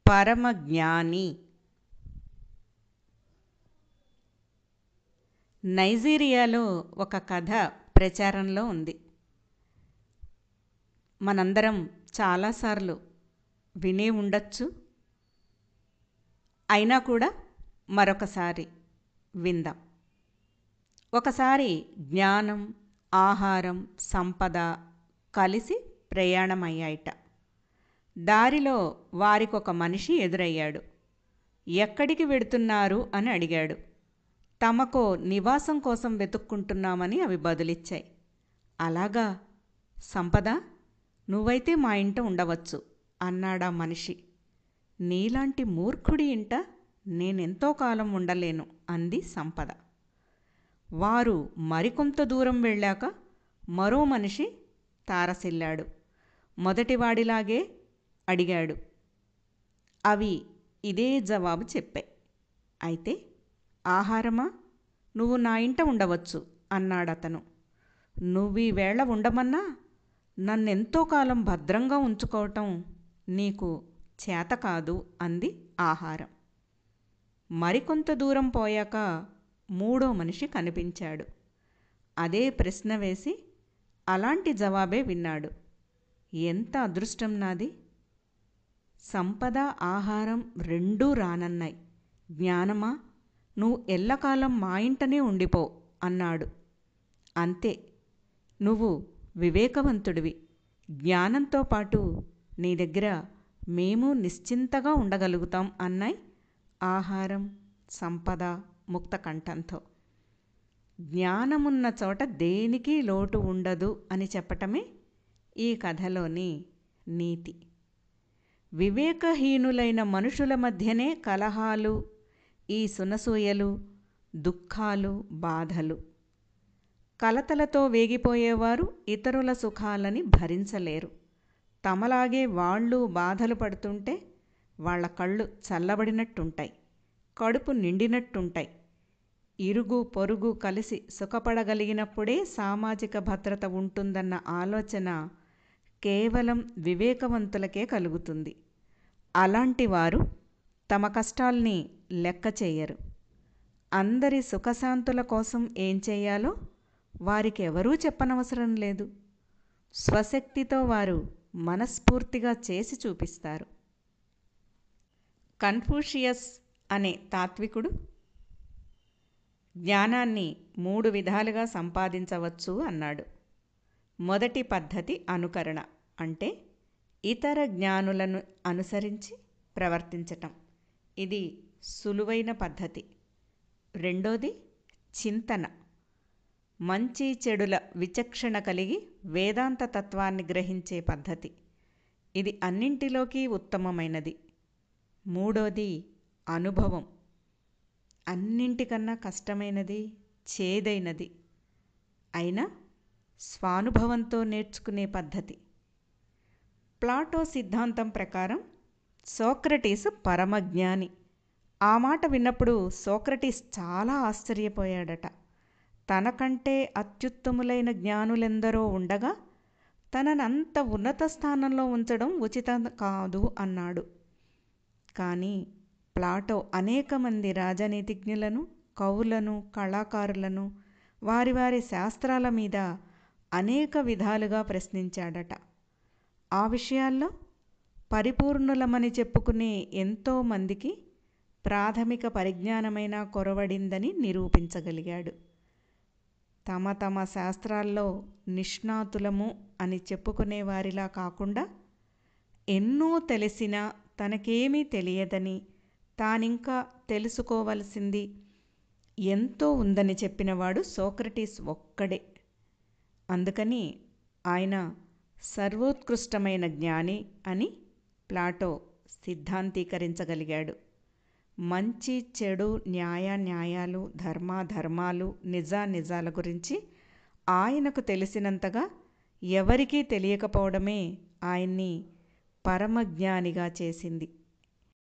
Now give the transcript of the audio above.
పరమజ్ఞాని. నైజీరియాలో ఒక కథ ప్రచారంలో ఉంది. మనందరం చాలాసార్లు వినే ఉండొచ్చు. అయినా కూడా మరొకసారి విందాం. ఒకసారి జ్ఞానం, ఆహారం, సంపద కలిసి ప్రయాణమయ్యాయిట. దారిలో వారికొక మనిషి ఎదురయ్యాడు. ఎక్కడికి వెడుతున్నారు అని అడిగాడు. తమకో నివాసం కోసం వెతుక్కుంటున్నామని అవి బదులిచ్చాయి. అలాగా, సంపద, నువ్వైతే మా ఇంట ఉండవచ్చు అన్నాడా మనిషి. నీలాంటి మూర్ఖుడి ఇంట నేనెంతో కాలం ఉండలేను అంది సంపద. వారు మరికొంత దూరం వెళ్ళాక మరో మనిషి తారసిల్లాడు. మొదటివాడిలాగే అడిగాడు. అవి ఇదే జవాబు చెప్పాయి. అయితే ఆహారమా, నువ్వు నా ఇంట ఉండవచ్చు అన్నాడతను. నువ్వీవేళ ఉండమన్నా నన్నెంతో కాలం భద్రంగా ఉంచుకోవటం నీకు చేత కాదు అంది ఆహారం. మరికొంత దూరం పోయాక మూడో మనిషి కనిపించాడు. అదే ప్రశ్న వేసి అలాంటి జవాబే విన్నాడు. ఎంత అదృష్టం నాది! సంపద, ఆహారం రెండూ రానన్నాయి. జ్ఞానమా, నువ్వు ఎల్లకాలం మా ఇంటనే ఉండిపో అన్నాడు. అంతే, నువ్వు వివేకవంతుడివి. జ్ఞానంతో పాటు నీ దగ్గర మేము నిశ్చింతగా ఉండగలుగుతాం అన్నాయి ఆహారం, సంపద ముక్తకంఠంతో. జ్ఞానమున్న చోట దేనికి లోటు ఉండదు అని చెప్పటమే ఈ కథలోని నీతి. వివేకహీనులైన మనుషుల మధ్యనే కలహాలు, ఈ సునసూయలు, దుఃఖాలు, బాధలు. కలతలతో వేగిపోయేవారు ఇతరుల సుఖాలని భరించలేరు. తమలాగే వాళ్ళు బాధలు పడుతుంటే వాళ్ళ కళ్ళు చల్లబడినట్టుంటాయి, కడుపు నిండినట్టుంటాయి. ఇరుగు పొరుగు కలిసి సుఖపడగలిగినప్పుడే సామాజిక భద్రత ఉంటుందన్న ఆలోచన కేవలం వివేకవంతులకే కలుగుతుంది. అలాంటి వారు తమ కష్టాల్ని లెక్క చేయరు. అందరి సుఖశాంతుల కోసం ఏం చేయాలో వారికెవరూ చెప్పనవసరం లేదు. స్వశక్తితో వారు మనస్ఫూర్తిగా చేసి చూపిస్తారు. కన్ఫ్యూషియస్ అనే తాత్వికుడు జ్ఞానాన్ని 3 విధాలుగా సంపాదించవచ్చు అన్నాడు. మొదటి పద్ధతి అనుకరణ, అంటే ఇతర జ్ఞానులను అనుసరించి ప్రవర్తించటం. ఇది సులువైన పద్ధతి. రెండోది చింతన, మంచి చెడుల విచక్షణ కలిగి వేదాంత తత్వాన్ని గ్రహించే పద్ధతి. ఇది అన్నింటిలోకి ఉత్తమమైనది. మూడోది అనుభవం, అన్నింటికన్నా కష్టమైనది, చేదైనది. అయినా స్వానుభవంతో నేర్చుకునే పద్ధతి. ప్లాటో సిద్ధాంతం ప్రకారం సోక్రటీస్ పరమజ్ఞాని. ఆ మాట విన్నప్పుడు సోక్రటీస్ చాలా ఆశ్చర్యపోయాడట. తనకంటే అత్యుత్తములైన జ్ఞానులెందరో ఉండగా తననంత ఉన్నత స్థానంలో ఉంచడం ఉచితం కాదు అన్నాడు. కానీ ప్లాటో అనేక మంది రాజనీతిజ్ఞులను, కవులను, కళాకారులను వారి వారి శాస్త్రాల మీద అనేక విధాలుగా ప్రశ్నించాడట. ఆ విషయాల్లో పరిపూర్ణులమని చెప్పుకునే ఎంతోమందికి ప్రాథమిక పరిజ్ఞానమైనా కొరవడిందని నిరూపించగలిగాడు. తమ తమ శాస్త్రాల్లో నిష్ణాతులము అని చెప్పుకునే వారిలా కాకుండా ఎన్నో తెలిసినా తనకేమీ తెలియదని, తానింకా తెలుసుకోవలసింది ఎంతో ఉందని చెప్పినవాడు సోక్రటీస్ ఒక్కడే. అందుకని ఆయన సర్వోత్కృష్టమైన జ్ఞాని అని ప్లాటో సిద్ధాంతీకరించగలిగాడు. మంచి చెడు, న్యాయాలు, ధర్మాలు, నిజాల గురించి ఆయనకు తెలిసినంతగా ఎవరికీ తెలియకపోవడమే ఆయన్ని పరమజ్ఞానిగా చేసింది.